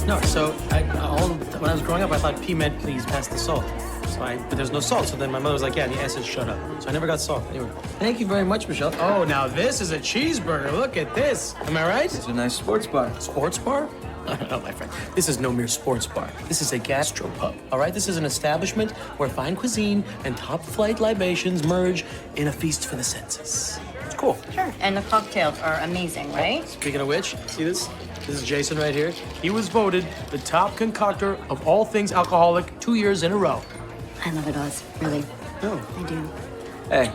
No, so when I was growing up, I thought P meant please pass the salt. But there's no salt. So then my mother was like, yeah, the S is shut up. So I never got salt. Anyway, thank you very much, Michelle. Oh, now this is a cheeseburger. Look at this. Am I right? It's a nice sports bar. Sports bar? No, my friend. This is no mere sports bar. This is a gastropub, all right? This is an establishment where fine cuisine and top-flight libations merge in a feast for the senses. It's cool. Sure. And the cocktails are amazing, right? Speaking of which, see this? This is Jason right here. He was voted the top concoctor of all things alcoholic 2 years in a row. I love it, Oz. Really. Oh. I do. Hey,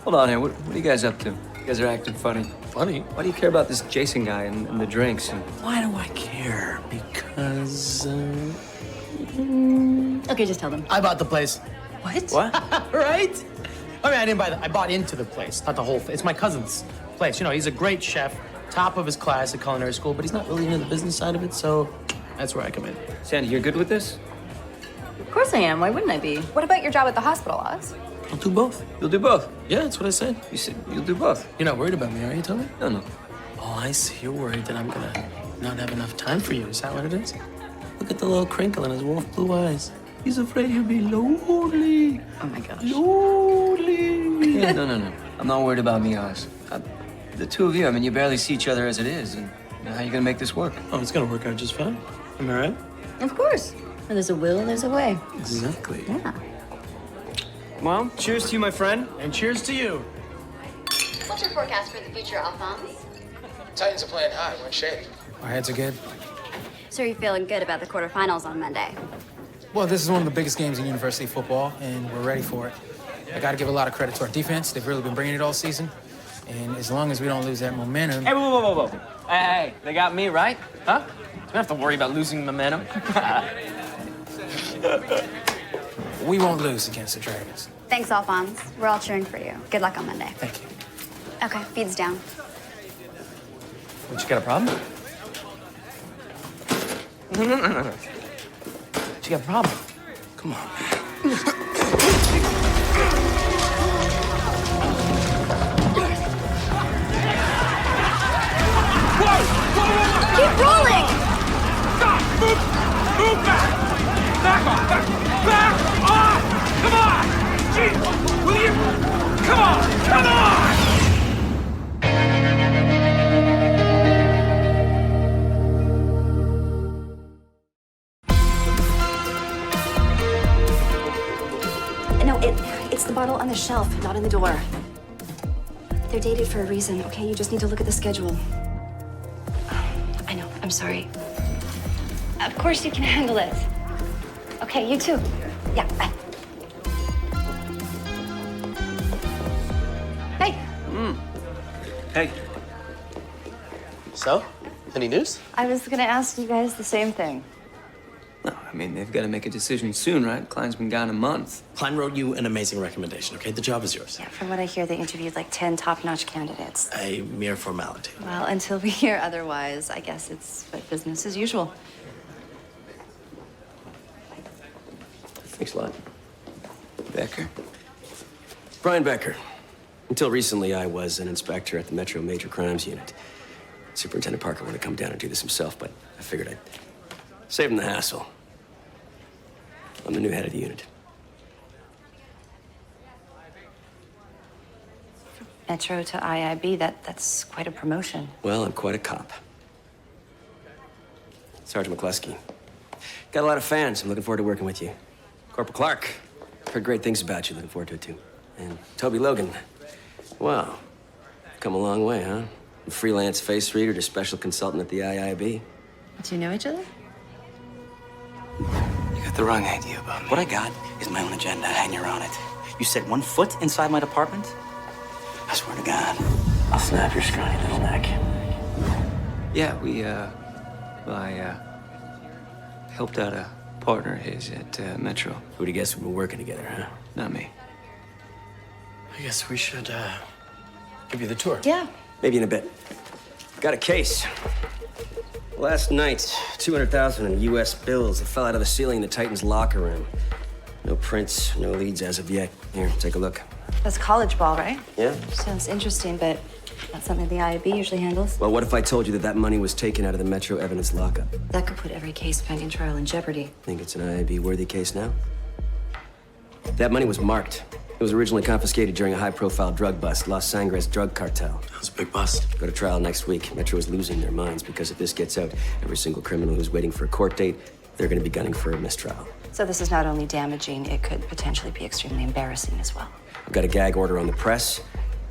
hold on here. What are you guys up to? You guys are acting funny. Funny? Why do you care about this Jason guy and the drinks? Why do I care? Because, Okay, just tell them. I bought the place. What? What? Right? I mean, I didn't buy I bought into the place, not the whole thing. It's my cousin's place. You know, he's a great chef, top of his class at culinary school, but he's not really into the business side of it, so that's where I come in. Sandy, you're good with this? Of course I am. Why wouldn't I be? What about your job at the hospital, Oz? I'll do both. You'll do both. Yeah, that's what I said. You said you'll do both. You're not worried about me, are you, Toby? No. Oh, I see. You're worried that I'm gonna not have enough time for you. Is that what it is? Look at the little crinkle in his wolf blue eyes. He's afraid you'll be lonely. Oh my gosh. Lonely. Yeah, no. I'm not worried about me, Oz. The two of you, I mean, you barely see each other as it is. And how are you gonna make this work? Oh, it's gonna work out just fine. Am I right? Of course. Where there's a will, there's a way. Exactly. Yeah. Well, cheers to you, my friend. And cheers to you. What's your forecast for the future, Alphonse? Titans are playing high. We're in shape. Our heads are good. So you're feeling good about the quarterfinals on Monday? Well, this is one of the biggest games in university football, and we're ready for it. I got to give a lot of credit to our defense. They've really been bringing it all season. And as long as we don't lose that momentum... Hey, whoa. Hey, they got me, right? Huh? You don't have to worry about losing momentum. We won't lose against the Dragons. Thanks, Alphonse. We're all cheering for you. Good luck on Monday. Thank you. Okay, feed's down. What, you got a problem? No. You got a problem? Come on. Keep rolling! Stop! Move back! Back off! Back off! Come on! Jeez! Will you? Come on! No, it's the bottle on the shelf, not in the door. They're dated for a reason, okay? You just need to look at the schedule. I know, I'm sorry. Of course you can handle it. Okay, you too. Yeah, bye. Hey. Hey. So, any news? I was gonna ask you guys the same thing. No, I mean, they've got to make a decision soon, right? Klein's been gone a month. Klein wrote you an amazing recommendation, okay? The job is yours. Yeah, from what I hear, they interviewed like 10 top-notch candidates. A mere formality. Well, until we hear otherwise, I guess it's business as usual. Thanks a lot. Becker? Brian Becker. Until recently, I was an inspector at the Metro Major Crimes Unit. Superintendent Parker wanted to come down and do this himself, but I figured I'd save him the hassle. I'm the new head of the unit. Metro to IIB, that's quite a promotion. Well, I'm quite a cop. Sergeant McCluskey. Got a lot of fans. I'm looking forward to working with you. Corporal Clark. Heard great things about you. Looking forward to it, too. And Toby Logan. Wow. Come a long way, huh? From freelance face reader to special consultant at the IIB. Do you know each other? You got the wrong idea about me. What I got is my own agenda, and you're on it. You set one foot inside my department, I swear to God, I'll snap your scrawny little neck. Yeah, I helped out a partner of his at Metro. Who'd have guessed we've been working together, huh? Not me. I guess we should, give you the tour. Yeah. Maybe in a bit. Got a case. Last night, 200,000 in U.S. bills that fell out of the ceiling in the Titans' locker room. No prints, no leads as of yet. Here, take a look. That's college ball, right? Yeah? Sounds interesting, but That's something the IAB usually handles. Well, what if I told you that that money was taken out of the Metro evidence lockup? That could put every case pending trial in jeopardy. Think it's an IAB-worthy case now? That money was marked. It was originally confiscated during a high-profile drug bust, Los Sangres drug cartel. That was a big bust. Go to trial next week. Metro is losing their minds because if this gets out, every single criminal who's waiting for a court date, they're going to be gunning for a mistrial. So this is not only damaging, it could potentially be extremely embarrassing as well. I've got a gag order on the press.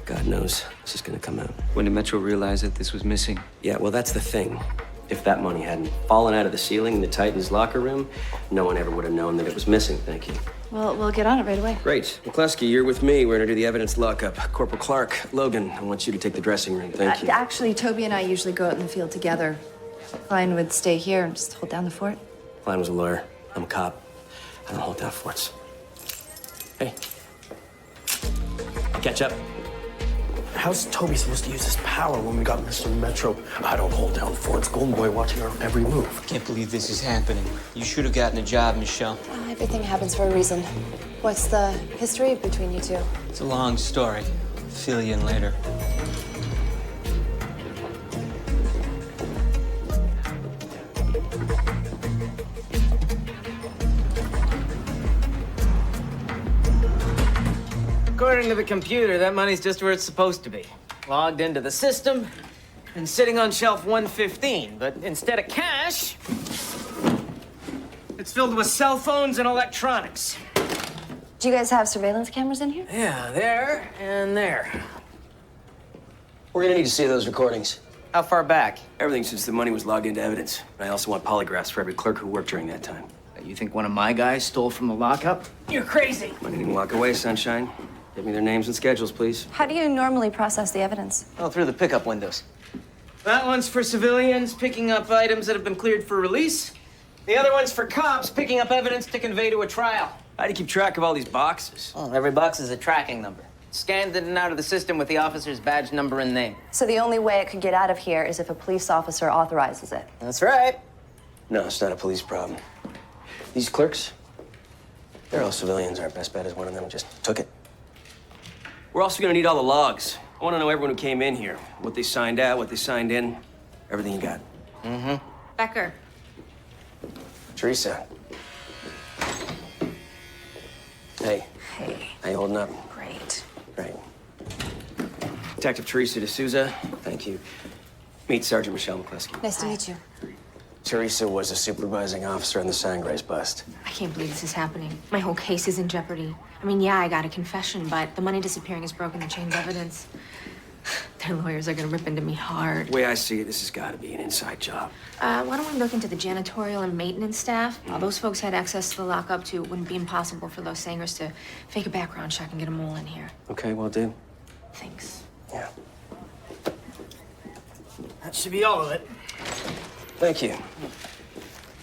God knows this is going to come out. When did Metro realize that this was missing? Yeah, well, that's the thing. If that money hadn't fallen out of the ceiling in the Titans' locker room, no one ever would have known that it was missing. Thank you. Well, we'll get on it right away. Great. McCluskey, you're with me. We're going to do the evidence lockup. Corporal Clark, Logan, I want you to take the dressing room. Thank you. Actually, Toby and I usually go out in the field together. Klein would stay here and just hold down the fort. Klein was a lawyer. I'm a cop. I don't hold down forts. Hey. Catch up. How's Toby supposed to use his power when we got Mr. Metro? I don't hold down forts. Golden Boy watching our every move. Can't believe this is happening. You should have gotten a job, Michelle. Everything happens for a reason. What's the history between you two? It's a long story. Fill you in later. According to the computer, that money's just where it's supposed to be. Logged into the system and sitting on shelf 115. But instead of cash, it's filled with cell phones and electronics. Do you guys have surveillance cameras in here? Yeah, there and there. We're going to need to see those recordings. How far back? Everything since the money was logged into evidence. I also want polygraphs for every clerk who worked during that time. You think one of my guys stole from the lockup? You're crazy. Money didn't walk away, Sunshine. Give me their names and schedules, please. How do you normally process the evidence? Oh, through the pickup windows. That one's for civilians picking up items that have been cleared for release. The other one's for cops picking up evidence to convey to a trial. How do you keep track of all these boxes? Oh, every box is a tracking number. Scanned in and out of the system with the officer's badge number and name. So the only way it could get out of here is if a police officer authorizes it. That's right. No, it's not a police problem. These clerks, they're all civilians. Our best bet is one of them just took it. We're also gonna need all the logs. I wanna know everyone who came in here, what they signed out, what they signed in, everything you got. Mm-hmm. Becker. Teresa. Hey. Hey. How you holding up? Great. Great. Detective Teresa D'Souza, thank you. Meet Sergeant Michelle McCluskey. Nice to meet you. Teresa was a supervising officer in the Sangres bust. I can't believe this is happening. My whole case is in jeopardy. I mean, yeah, I got a confession, but the money disappearing has broken the chain of evidence. Their lawyers are gonna rip into me hard. The way I see it, this has got to be an inside job. Why don't we look into the janitorial and maintenance staff? All those folks had access to the lockup, too. It wouldn't be impossible for those Sangers to fake a background check and get them all in here. Okay, well, do. Thanks. Yeah. That should be all of it. Thank you.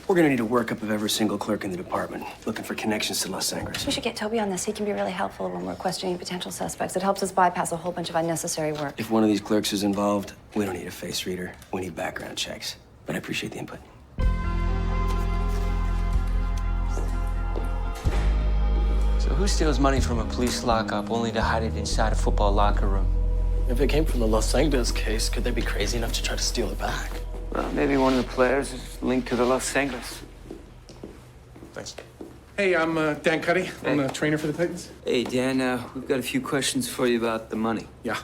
We're gonna need a workup of every single clerk in the department, looking for connections to Los Sangres. We should get Toby on this. He can be really helpful when we're questioning potential suspects. It helps us bypass a whole bunch of unnecessary work. If one of these clerks is involved, we don't need a face reader. We need background checks. But I appreciate the input. So who steals money from a police lockup only to hide it inside a football locker room? If it came from the Los Angeles case, could they be crazy enough to try to steal it back? Well, maybe one of the players is linked to the Los Angeles. Thanks. Hey, I'm Dan Cuddy. I'm the trainer for the Titans. Hey, Dan, we've got a few questions for you about the money. Yeah.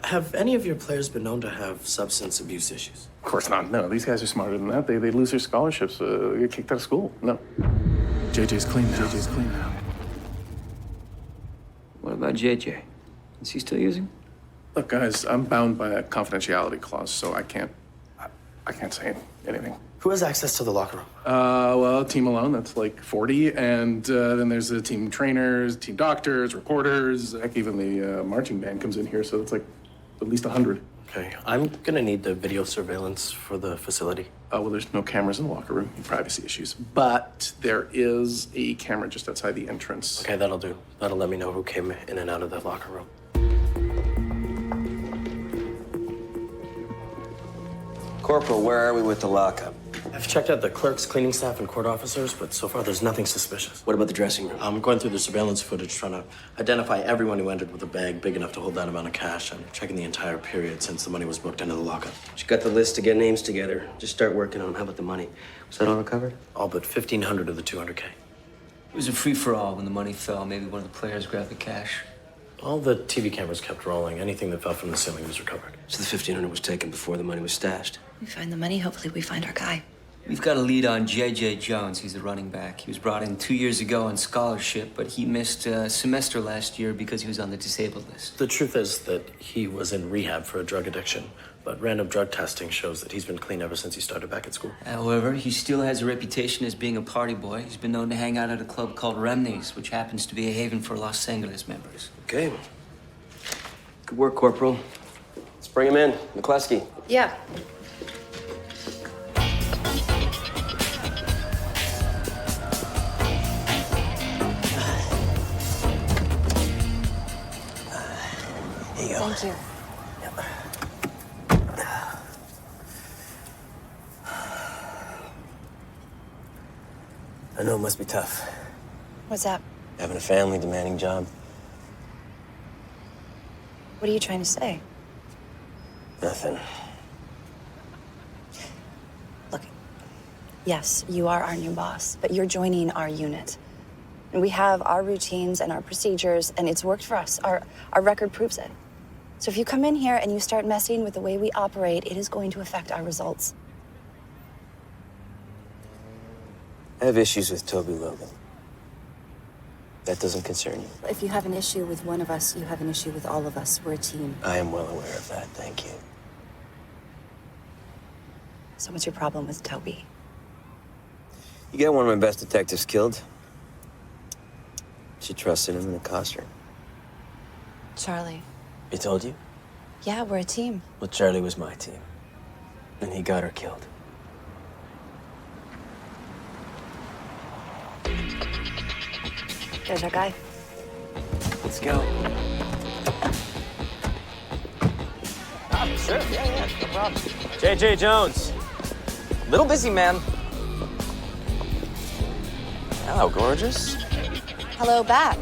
Have any of your players been known to have substance abuse issues? Of course not. No, these guys are smarter than that. They lose their scholarships, get kicked out of school. No. JJ's clean now. JJ's clean now. What about JJ? Is he still using? Look, guys, I'm bound by a confidentiality clause, so I can't say anything. Who has access to the locker room? Well, team alone, that's like 40, and then there's the team trainers, team doctors, reporters. Heck, even the marching band comes in here, so it's like at least 100. Okay, I'm gonna need the video surveillance for the facility. Well, there's no cameras in the locker room, privacy issues, but there is a camera just outside the entrance. Okay, that'll do. That'll let me know who came in and out of the locker room. Corporal, where are we with the lockup? I've I've checked out the clerks, cleaning staff, and court officers, but so far there's nothing suspicious. What about the dressing room? I'm going through the surveillance footage, trying to identify everyone who entered with a bag big enough to hold that amount of cash. I'm checking the entire period since the money was booked into the lockup. You got the list to get names together. Just start working on them. How about the money? Was that all recovered? All but 1,500 of the 200K. It was a free-for-all when the money fell. Maybe one of the players grabbed the cash. All the TV cameras kept rolling. Anything that fell from the ceiling was recovered. So the 1,500 was taken before the money was stashed. We find the money, hopefully we find our guy. We've got a lead on J.J. Jones. He's the running back. He was brought in 2 years ago on scholarship, but he missed a semester last year because he was on the disabled list. The truth is that he was in rehab for a drug addiction, but random drug testing shows that he's been clean ever since he started back at school. However, he still has a reputation as being a party boy. He's been known to hang out at a club called Remney's, which happens to be a haven for Los Angeles members. Okay. Good work, Corporal. Let's bring him in. McCluskey. Yeah. Here you go. Thank you. I know it must be tough. What's that? Having a family, demanding job. What are you trying to say? Nothing. Look, yes, you are our new boss, but you're joining our unit. And we have our routines and our procedures, and it's worked for us. Our record proves it. So if you come in here and you start messing with the way we operate, it is going to affect our results. I have issues with Toby Logan. That doesn't concern you. If you have an issue with one of us, you have an issue with all of us. We're a team. I am well aware of that, thank you. So what's your problem with Toby? You got one of my best detectives killed. She trusted him and it cost her. Charlie. He told you? Yeah, we're a team. Well, Charlie was my team. And he got her killed. There's our guy. Let's go. Sure, yeah, no problem. J.J. Jones. Little busy, man. Hello, gorgeous. Hello, back.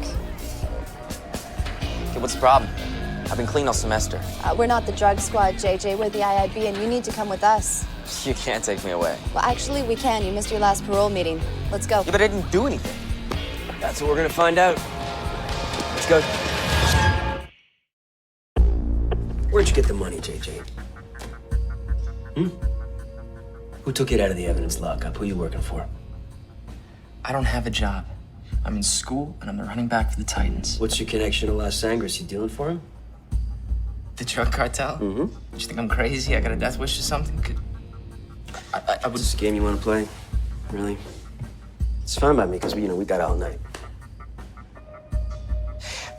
Okay, what's the problem? I've been clean all semester. We're not the drug squad, JJ. We're the IIB, and you need to come with us. You can't take me away. Well, actually, we can. You missed your last parole meeting. Let's go. Yeah, but I didn't do anything. That's what we're gonna find out. Let's go. Where'd you get the money, JJ? Who took it out of the evidence lockup? Who are you working for? I don't have a job. I'm in school, and I'm the running back for the Titans. What's your connection to Los Angeles? You dealing for him? The drug cartel? Mm-hmm. Do you think I'm crazy? I got a death wish or something? I would... Is this a game you want to play? Really? It's fine by me, because we got all night.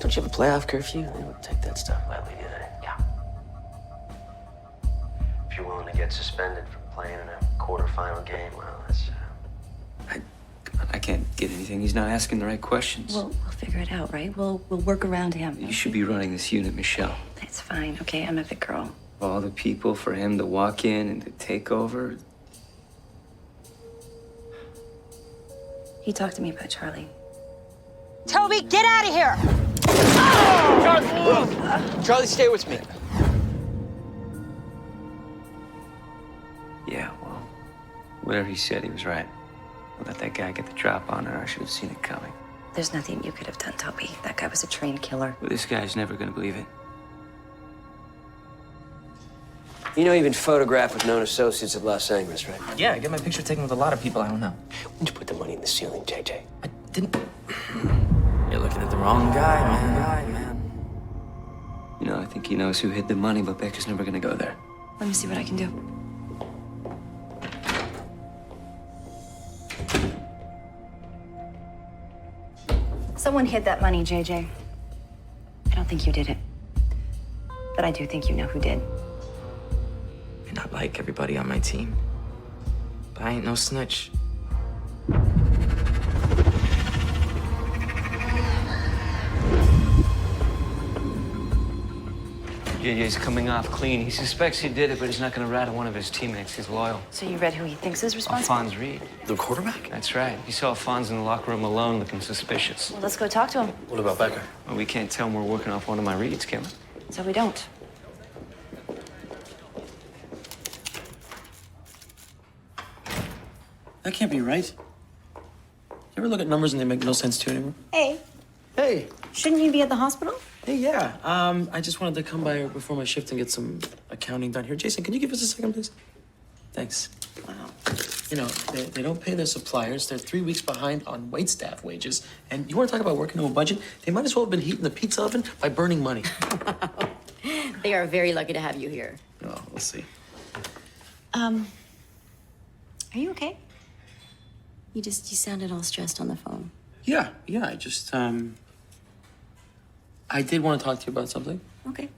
Don't you have a playoff curfew? They don't take that stuff lightly, do they? Yeah. If you're willing to get suspended from playing in a quarterfinal game, well, that's... I can't get anything. He's not asking the right questions. We'll figure it out, right? We'll work around him. You should be running this unit, Michelle. It's fine, okay? I'm a big girl. All the people for him to walk in and to take over. He talked to me about Charlie. Toby, get out of here! Charlie, stay with me. Yeah, well, whatever he said, he was right. Let that guy get the drop on her. I should have seen it coming. There's nothing you could have done, Toby. That guy was a trained killer. But this guy's never gonna believe it. You even photograph with known associates of Los Angeles, right? Yeah, I get my picture taken with a lot of people I don't know. When'd you put the money in the ceiling, JJ? I didn't... You're looking at the wrong guy, man. I think he knows who hid the money, but Becker's never gonna go there. Let me see what I can do. Someone hid that money, JJ. I don't think you did it. But I do think you know who did. And I like everybody on my team. But I ain't no snitch. JJ's coming off clean. He suspects he did it, but he's not going to rat on one of his teammates. He's loyal. So you read who he thinks is responsible? Alphonse Reed. The quarterback? That's right. He saw Alphonse in the locker room alone looking suspicious. Well, let's go talk to him. What about Becker? Well, we can't tell him we're working off one of my reads, can we? So we don't. That can't be right. You ever look at numbers and they make no sense to you anymore? Hey. Hey. Shouldn't you be at the hospital? Hey, yeah. I just wanted to come by before my shift and get some accounting done here. Jason, can you give us a second, please? Thanks. Wow. You know, they don't pay their suppliers. They're 3 weeks behind on waitstaff wages. And you want to talk about working to a budget? They might as well have been heating the pizza oven by burning money. They are very lucky to have you here. Oh, we'll see. Are you okay? You sounded all stressed on the phone. Yeah, I just, I did want to talk to you about something. Okay.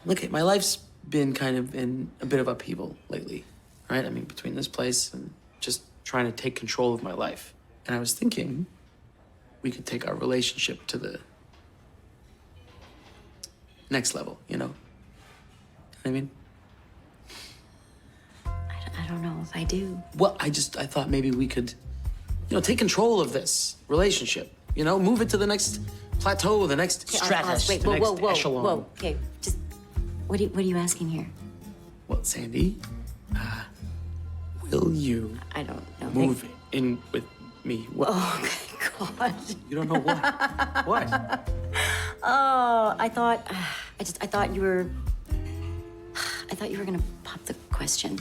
Look, my life's been kind of in a bit of upheaval lately, right? I mean, between this place and just trying to take control of my life. And I was thinking we could take our relationship to the next level, you know? I mean? I don't know if I do. Well, I thought maybe we could, you know, take control of this relationship, you know? Move it to the next plateau, the next stratus, wait, the next whoa, echelon. whoa. Okay, just, what are you asking here? Well, Sandy, will you I don't know. move in with me? What? Oh, God. You don't know what? What? Oh, I thought you were gonna pop the question.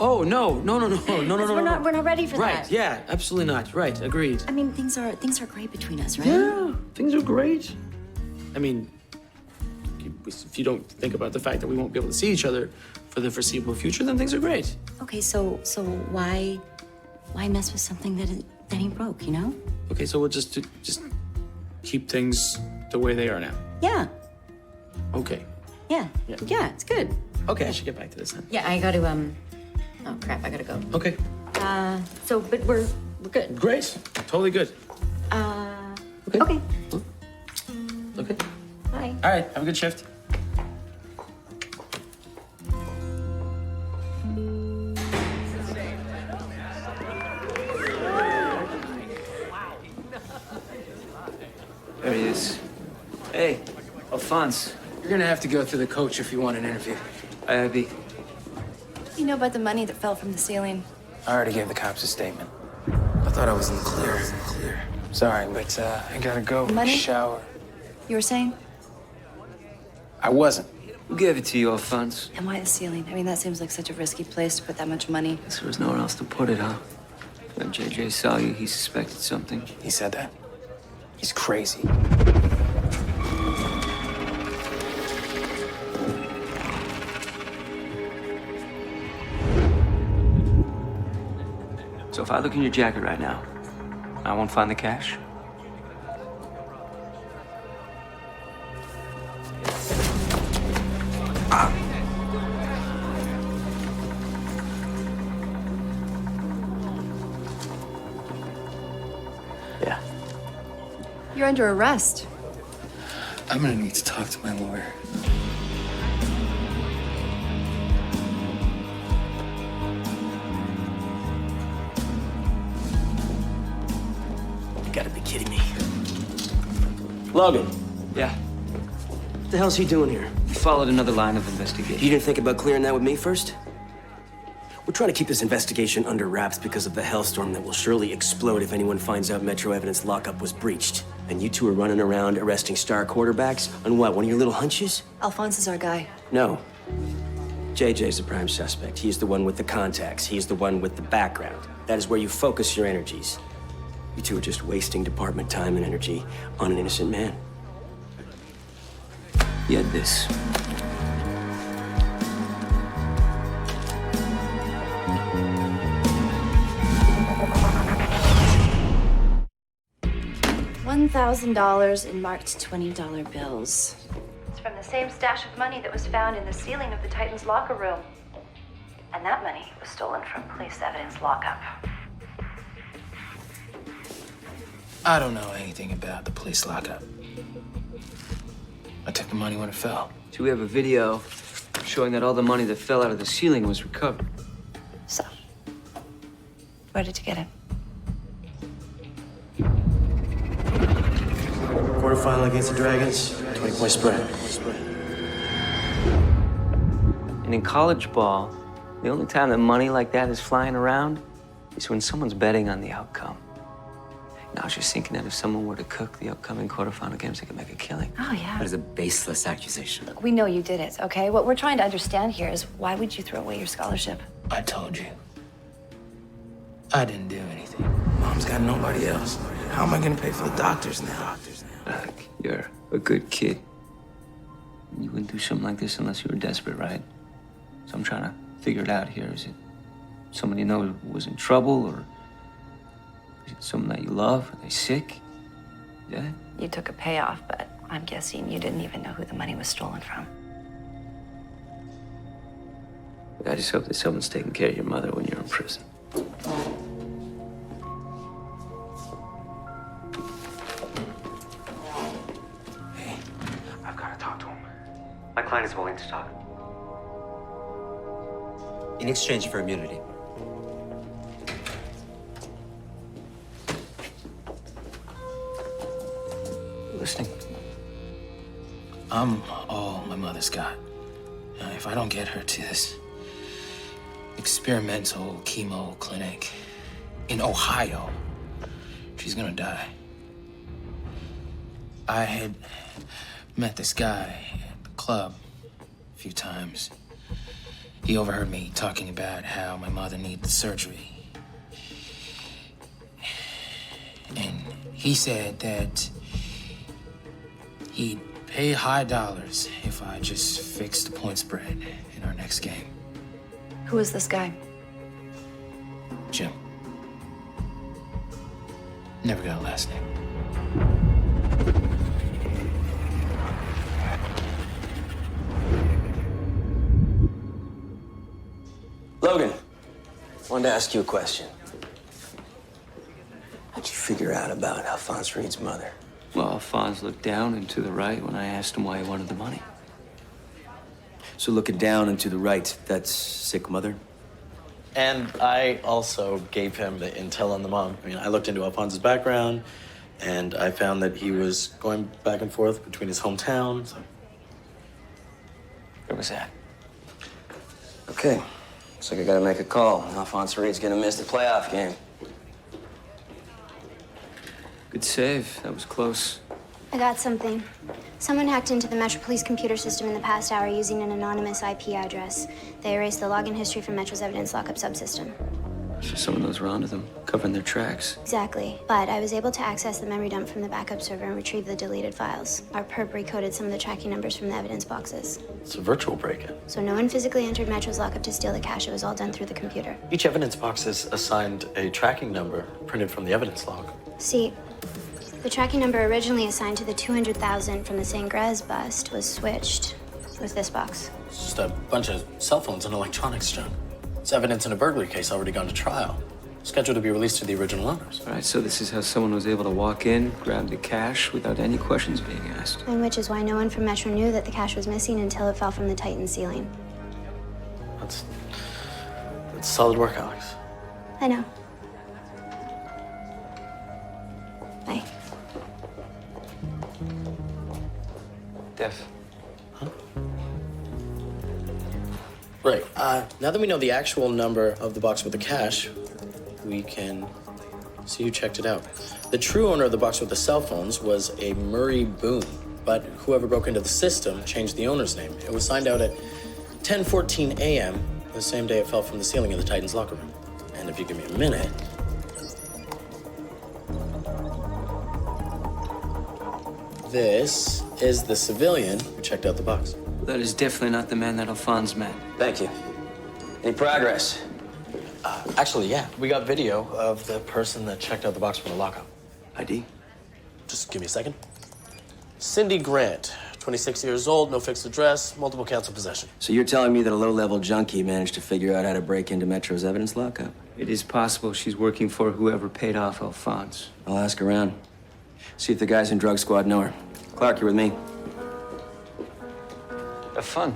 Oh, no. We're not ready for right, that. yeah, absolutely not. Right, agreed. I mean, things are great between us, right? Yeah, things are great. I mean, if you don't think about the fact that we won't be able to see each other for the foreseeable future, then things are great. Okay, so why mess with something that ain't broke, you know? Okay, so we'll just keep things the way they are now. Yeah. Okay. Yeah, it's good. Okay, I should get back to this then. Yeah, I gotta, oh crap, I gotta go. Okay. But we're good. Great. Totally good. Okay. Okay. Bye. All right, have a good shift. There he is. Hey, Alphonse. You're gonna have to go through the coach if you want an interview. Hi, Abby. You know about the money that fell from the ceiling? I already gave the cops a statement. I thought I was in the clear. Sorry, but I gotta go Money? shower. You were saying? I wasn't. Who gave it to you, Alphonse? And why the ceiling? I mean, that seems like such a risky place to put that much money. Guess there was nowhere else to put it, huh? When JJ saw you, he suspected something. He said that? He's crazy. So if I look in your jacket right now, I won't find the cash? Yeah. You're under arrest. I'm gonna need to talk to my lawyer. You gotta be kidding me. Logan, Yeah. what the hell's he doing here? We followed another line of investigation. You didn't think about clearing that with me first? We're trying to keep this investigation under wraps because of the hellstorm that will surely explode if anyone finds out Metro Evidence Lockup was breached. And you two are running around arresting star quarterbacks on what, one of your little hunches? Alphonse is our guy. No. JJ's the prime suspect. He's the one with the contacts. He's the one with the background. That is where you focus your energies. You two are just wasting department time and energy on an innocent man. He had this. $1,000 in marked $20 bills. It's from the same stash of money that was found in the ceiling of the Titan's locker room. And that money was stolen from police evidence lockup. I don't know anything about the police lockup. I took the money when it fell. So we have a video showing that all the money that fell out of the ceiling was recovered. So, where did you get it? Quarterfinal against the Dragons, 20-point spread. And in college ball, the only time that money like that is flying around is when someone's betting on the outcome. And I was just thinking that if someone were to cook the upcoming quarterfinal games, they could make a killing. Oh, yeah. That is a baseless accusation. Look, we know you did it, okay? What we're trying to understand here is why would you throw away your scholarship? I told you. I didn't do anything. Mom's got nobody else. How am I gonna pay for the doctors now? Look, you're a good kid. You wouldn't do something like this unless you were desperate, right? So I'm trying to figure it out here. Is it someone you know was in trouble, or is it someone that you love? Are they sick? Yeah? You took a payoff, but I'm guessing you didn't even know who the money was stolen from. I just hope that someone's taking care of your mother when you're in prison. I've got to talk to him. My client is willing to talk. In exchange for immunity. Listening. I'm all my mother's got. If I don't get her to this experimental chemo clinic in Ohio, she's gonna die. I had met this guy at the club a few times. He overheard me talking about how my mother needs surgery. And he said that he'd pay high dollars if I just fixed the point spread in our next game. Who is this guy? Jim. Never got a last name. Logan, wanted to ask you a question. How'd you figure out about Alphonse Reed's mother? Well, Alphonse looked down and to the right when I asked him why he wanted the money. So looking down and to the right, that's sick mother? And I also gave him the intel on the mom. I mean, I looked into Alphonse's background, and I found that he was going back and forth between his hometown, so. Where was that? Okay, looks like I gotta make a call. Alphonse Reed's gonna miss the playoff game. Good save. That was close. I got something. Someone hacked into the Metro Police computer system in the past hour using an anonymous IP address. They erased the login history from Metro's evidence lockup subsystem. So someone knows we're onto them, covering their tracks. Exactly. But I was able to access the memory dump from the backup server and retrieve the deleted files. Our perp recoded some of the tracking numbers from the evidence boxes. It's a virtual break-in. So no one physically entered Metro's lockup to steal the cash. It was all done through the computer. Each evidence box is assigned a tracking number printed from the evidence log. See, the tracking number originally assigned to the 200,000 from the St. Grez bust was switched with this box. It's just a bunch of cell phones and electronics junk. It's evidence in a burglary case already gone to trial, scheduled to be released to the original owners. All right, so this is how someone was able to walk in, grab the cash without any questions being asked. And which is why no one from Metro knew that the cash was missing until it fell from the Titan ceiling. That's solid work, Alex. I know. Bye. Def. Right. Now that we know the actual number of the box with the cash, we can see who checked it out. The true owner of the box with the cell phones was a Murray Boone, but whoever broke into the system changed the owner's name. It was signed out at 10:14 a.m., the same day it fell from the ceiling of the Titan's locker room. And if you give me a minute... This is the civilian who checked out the box. That is definitely not the man that Alphonse met. Thank you. Any progress? Actually, yeah. We got video of the person that checked out the box from the lockup. ID? Just give me a second. Cindy Grant, 26 years old, no fixed address, multiple counts of possession. So you're telling me that a low-level junkie managed to figure out how to break into Metro's evidence lockup? It is possible she's working for whoever paid off Alphonse. I'll ask around. See if the guys in drug squad know her. Clark, you with me? Have fun.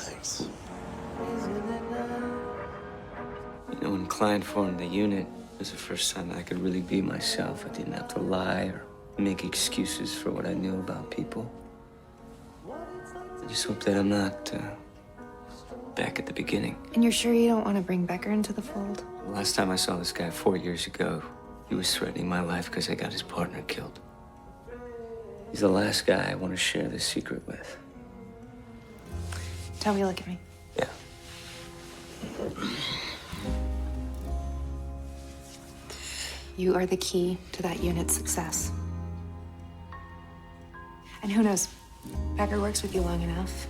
Thanks. You know, when Klein formed the unit, it was the first time I could really be myself. I didn't have to lie or make excuses for what I knew about people. I just hope that I'm not back at the beginning. And you're sure you don't want to bring Becker into the fold? The last time I saw this guy 4 years ago, he was threatening my life because I got his partner killed. He's the last guy I want to share this secret with. Toby, look at me. Yeah. You are the key to that unit's success. And who knows, Becker works with you long enough.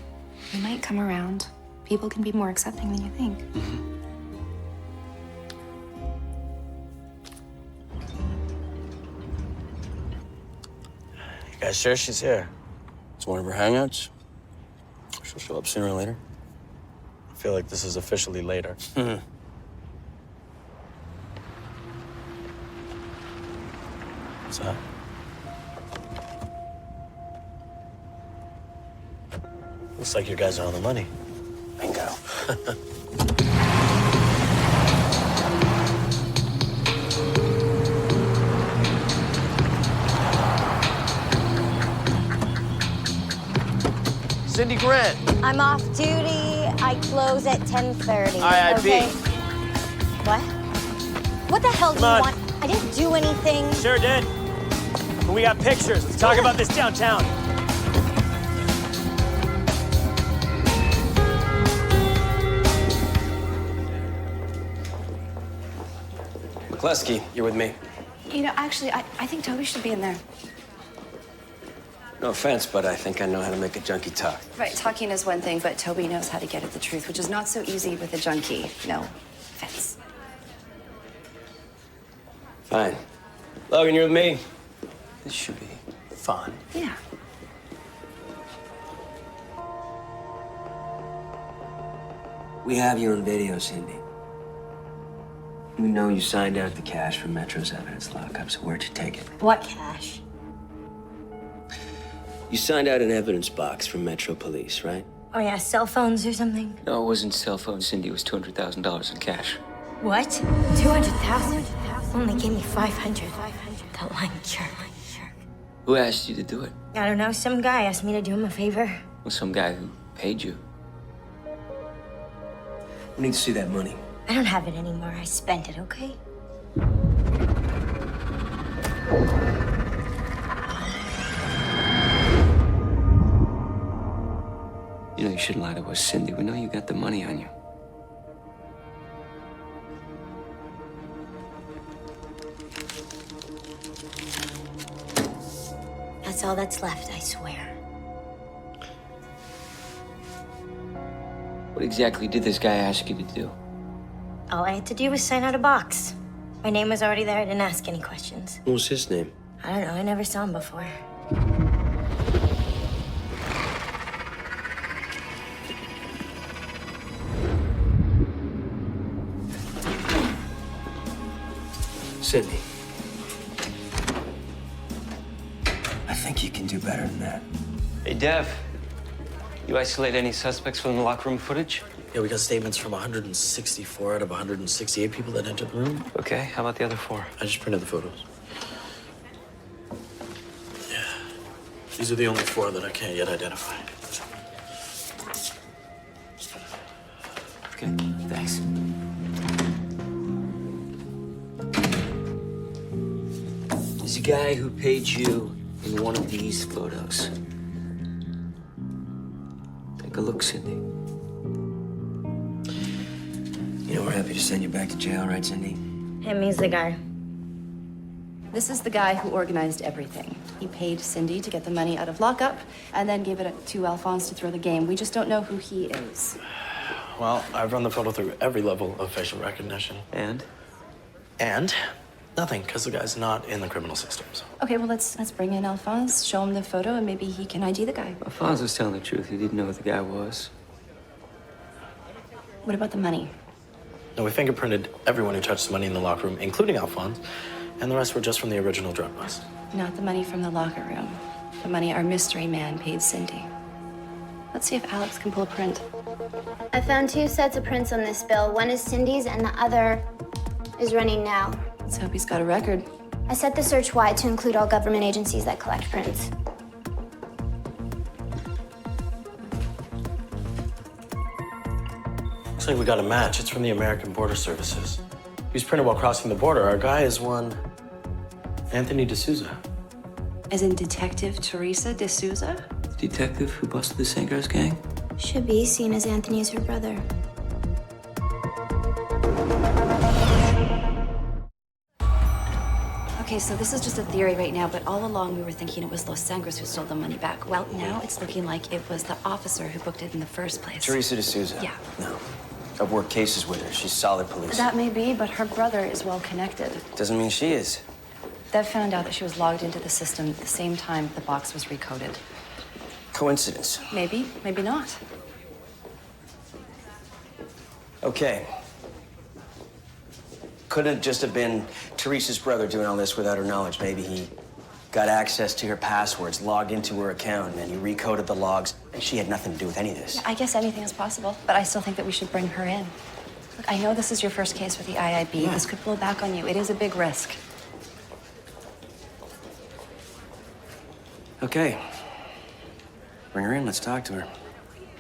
You might come around. People can be more accepting than you think. You guys sure she's here? It's one of her hangouts. She'll show up sooner or later. I feel like this is officially later. What's that? Looks like you guys are on the money. Bingo. Cindy Grant. I'm off duty. I close at 10:30. IIB. Okay? What? What the hell do you Come on. want? I didn't do anything. Sure did. But we got pictures. Let's talk about this downtown. McCluskey, you're with me. You know, actually, I think Toby should be in there. No offense, but I think I know how to make a junkie talk. Right, talking is one thing, but Toby knows how to get at the truth, which is not so easy with a junkie. No offense. Fine. Logan, you're with me. This should be fun. Yeah. We have you on video, Cindy. We know you signed out the cash for Metro's evidence lockup, so where'd you take it? What cash? You signed out an evidence box from Metro Police, right? Oh yeah, cell phones or something? No, it wasn't cell phone, Cindy. It was $200,000 in cash. What? 200,000? Only gave me 500. The line jerk. Who asked you to do it? I don't know. Some guy asked me to do him a favor. Well, some guy who paid you. We need to see that money. I don't have it anymore. I spent it. Okay? You know, you shouldn't lie to us, Cindy. We know you got the money on you. That's all that's left, I swear. What exactly did this guy ask you to do? All I had to do was sign out a box. My name was already there. I didn't ask any questions. What was his name? I don't know. I never saw him before. Sydney. I think you can do better than that. Hey, Dev. You isolate any suspects from the locker room footage? Yeah, we got statements from 164 out of 168 people that entered the room. Okay, how about the other 4? I just printed the photos. Yeah. These are the only 4 that I can't yet identify. Okay, thanks. There's a guy who paid you in one of these photos. Take a look, Cindy. You know, we're happy to send you back to jail, right, Cindy? Him, he's the guy. This is the guy who organized everything. He paid Cindy to get the money out of lockup and then gave it to Alphonse to throw the game. We just don't know who he is. Well, I've run the photo through every level of facial recognition. And? And nothing, because the guy's not in the criminal systems. Okay, well, let's bring in Alphonse, show him the photo, and maybe he can ID the guy. Alphonse was telling the truth. He didn't know who the guy was. What about the money? No, we fingerprinted everyone who touched the money in the locker room, including Alphonse, and the rest were just from the original drug bust. Not the money from the locker room. The money our mystery man paid Cindy. Let's see if Alex can pull a print. I found 2 sets of prints on this bill. One is Cindy's and the other is running now. Let's hope he's got a record. I set the search wide to include all government agencies that collect prints. Looks like we got a match. It's from the American Border Services. He was printed while crossing the border. Our guy is one Anthony D'Souza. As in Detective Teresa D'Souza? Detective who busted the Sangers gang? Should be, seen as Anthony is her brother. Okay, so this is just a theory right now, but all along we were thinking it was Los Sangres who stole the money back. Well, now it's looking like it was the officer who booked it in the first place. Teresa D'Souza? Yeah. No. I've worked cases with her. She's solid police. That may be, but her brother is well connected. Doesn't mean she is. Dev found out that she was logged into the system at the same time the box was recoded. Coincidence. Maybe, maybe not. Okay. Couldn't just have been Teresa's brother doing all this without her knowledge. Maybe he got access to her passwords, logged into her account, and he recoded the logs, and she had nothing to do with any of this. I guess anything is possible, but I still think that we should bring her in. Look, I know this is your first case with the IIB. Yeah. This could blow back on you. It is a big risk. Okay. Bring her in. Let's talk to her.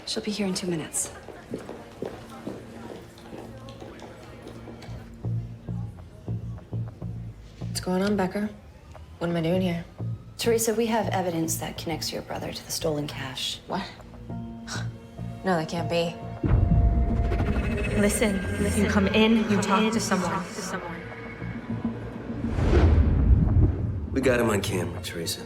She'll be here in 2 minutes. What's going on, Becker? What am I doing here? Teresa, we have evidence that connects your brother to the stolen cash. What? No, that can't be. Listen. You come in, you talk to someone. We got him on camera, Teresa.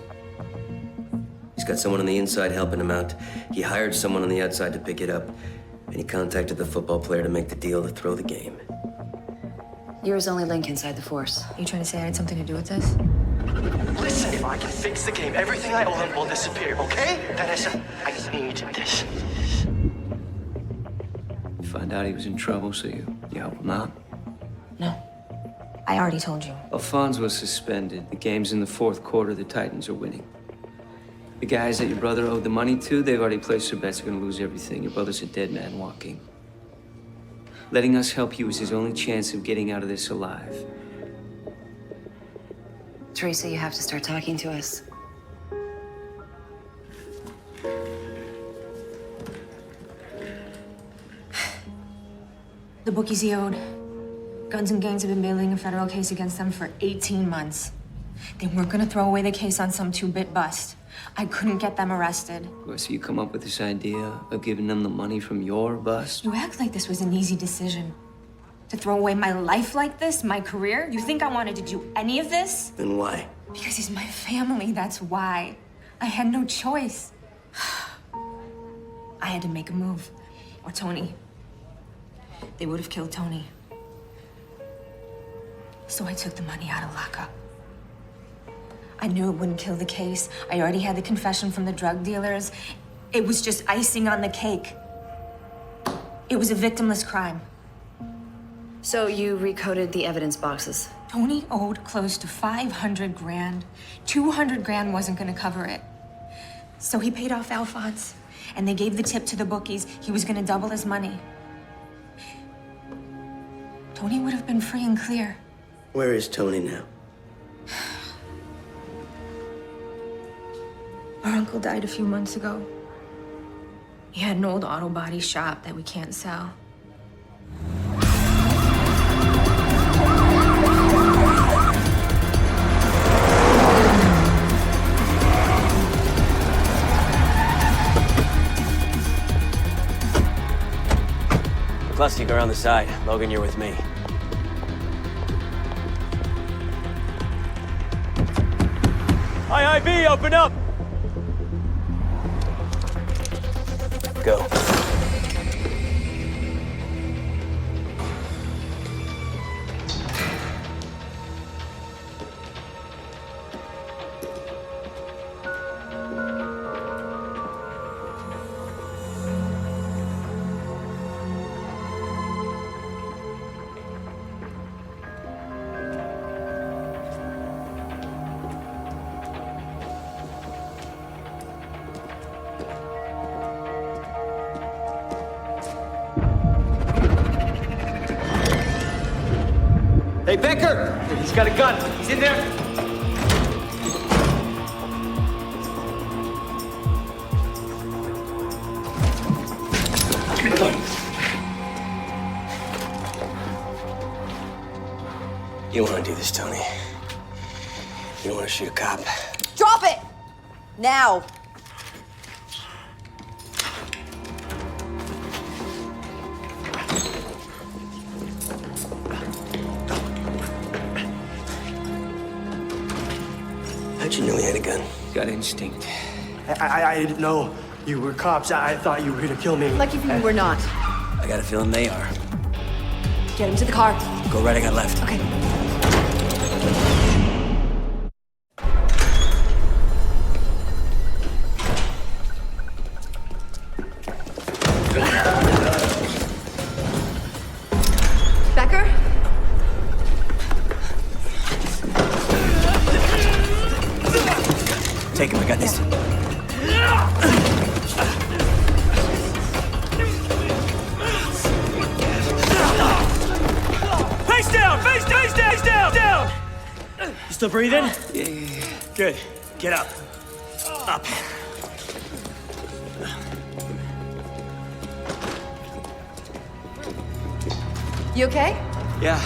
He's got someone on the inside helping him out. He hired someone on the outside to pick it up, and he contacted the football player to make the deal to throw the game. You're his only link inside the force. You trying to say I had something to do with this? Listen, if I can fix the game, everything I owe him will disappear, okay? Teresa, I need this. You find out he was in trouble, so you help him out? No. I already told you. Alphonse was suspended. The game's in the 4th quarter. The Titans are winning. The guys that your brother owed the money to, they've already placed their bets. They're gonna lose everything. Your brother's a dead man walking. Letting us help you is his only chance of getting out of this alive. Teresa, you have to start talking to us. The bookies he owed. Guns and Gangs have been bailing a federal case against them for 18 months. They weren't gonna throw away the case on some 2-bit bust. I couldn't get them arrested. So you come up with this idea of giving them the money from your bust? You act like this was an easy decision. To throw away my life like this, my career? You think I wanted to do any of this? Then why? Because he's my family, that's why. I had no choice. I had to make a move. Or Tony. They would have killed Tony. So I took the money out of Lockup. I knew it wouldn't kill the case. I already had the confession from the drug dealers. It was just icing on the cake. It was a victimless crime. So you recoded the evidence boxes. Tony owed close to 500 grand. 200 grand wasn't gonna cover it. So he paid off Alphonse, and they gave the tip to the bookies. He was gonna double his money. Tony would have been free and clear. Where is Tony now? Our uncle died a few months ago. He had an old auto body shop that we can't sell. Cluster, go around the side. Logan, you're with me. IIB, open up! Go. Hey, Becker! He's got a gun. He's in there. You don't want to do this, Tony. You don't want to shoot a cop. Drop it! Now! How'd you know he had a gun? Got instinct. I didn't know you were cops. I thought you were gonna kill me. Lucky for you, we're not. I got a feeling they are. Get him to the car. Go right, I got left. Okay. Becker? Take him, I got this. Face down! Face down! Face down! Face down! Down! You still breathing? Yeah. Good. Get up. Up. You okay? Yeah.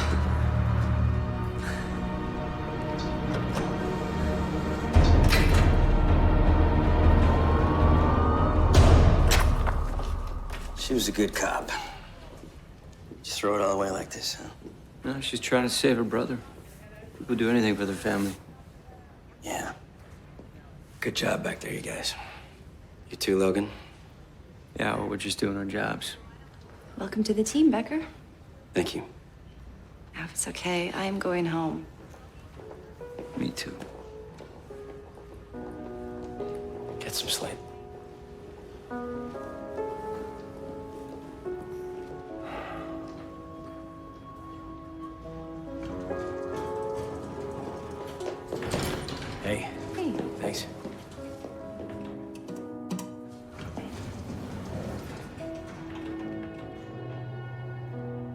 She was a good cop. Just throw it all away like this, huh? No, she's trying to save her brother. People do anything for their family. Yeah. Good job back there, you guys. You too, Logan? Yeah, well, we're just doing our jobs. Welcome to the team, Becker. Thank you. Oh, it's okay. I am going home. Me too. Get some sleep. Hey. Hey. Thanks.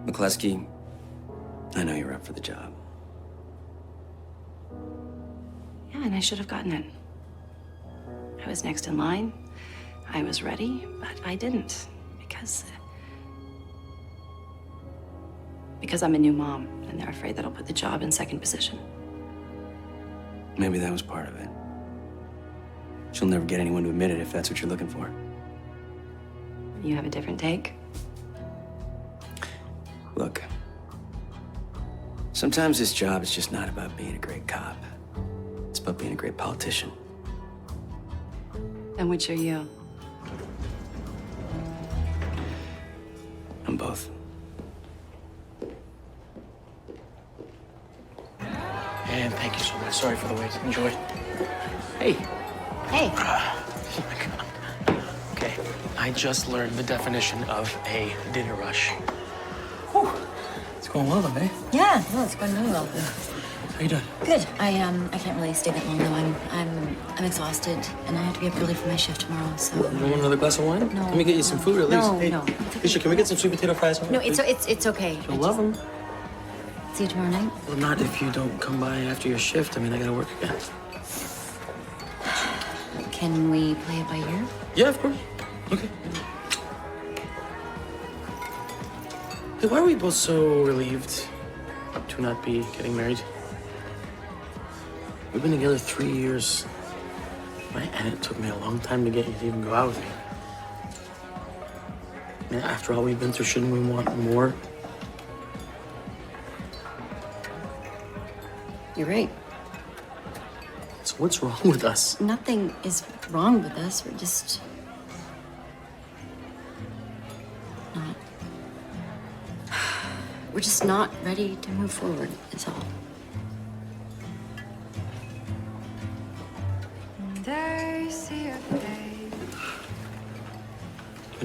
McCluskey, I know you're up for the job. Yeah, and I should have gotten it. I was next in line. I was ready, but I didn't because I'm a new mom, and they're afraid that I'll put the job in second position. Maybe that was part of it. She'll never get anyone to admit it if that's what you're looking for. You have a different take? Look, sometimes this job is just not about being a great cop. It's about being a great politician. And which are you? I'm both. And thank you so much. Sorry for the wait. Enjoy. Hey. Hey. Oh my God. Okay, I just learned the definition of a dinner rush. Whew. It's going well, though, eh? Yeah, no, it's going really well. How you doing? Good. I can't really stay that long though. I'm exhausted, and I have to be up early for my shift tomorrow. So. You want another glass of wine? No. Let me get you some food at least. No, Hey, no. Alicia, can we get some sweet potato fries? No, it's okay. You'll love them. See you tomorrow night. Well, not if you don't come by after your shift. I mean, I gotta work again. Can we play it by ear? Yeah, of course. Okay. Hey, why are we both so relieved to not be getting married? We've been together 3 years, right? And it took me a long time to get you to even go out with me. I mean, after all we've been through, shouldn't we want more? You're right. So what's wrong with us? Nothing is wrong with us. We're just not. We're just not ready to move forward. Is all.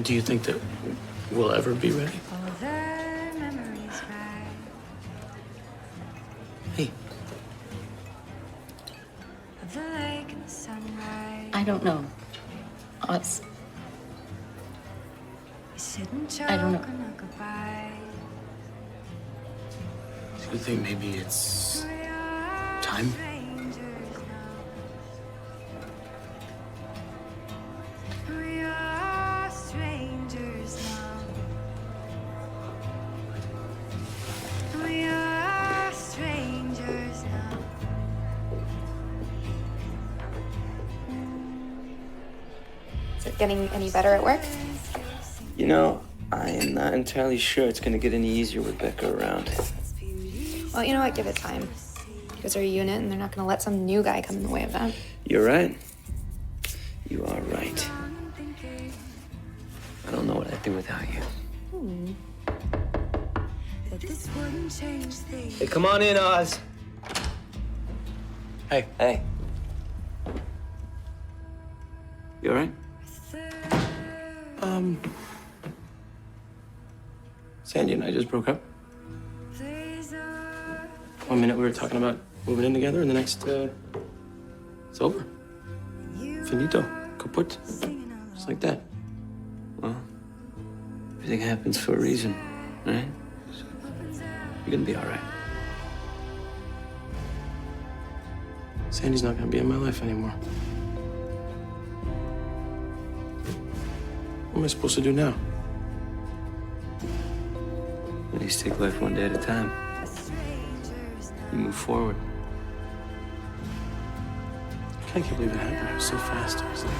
Do you think that we'll ever be ready? Hey. I don't know. Us. I don't know. You think maybe it's time? Is it getting any better at work? You know, I am not entirely sure it's gonna get any easier with Becker around. Well, you know what? Give it time. You guys are a unit, and they're not going to let some new guy come in the way of that. You're right. You are right. I don't know what I'd do without you. Hey, come on in, Oz. Hey. Hey. You all right? Sandy and I just broke up. 1 minute we were talking about moving in together, and the next, it's over. Finito. Kaput. Just like that. Well, everything happens for a reason, right? So you're gonna be all right. Sandy's not gonna be in my life anymore. What am I supposed to do now? At least take life one day at a time. You move forward. I can't believe it happened so fast. It was like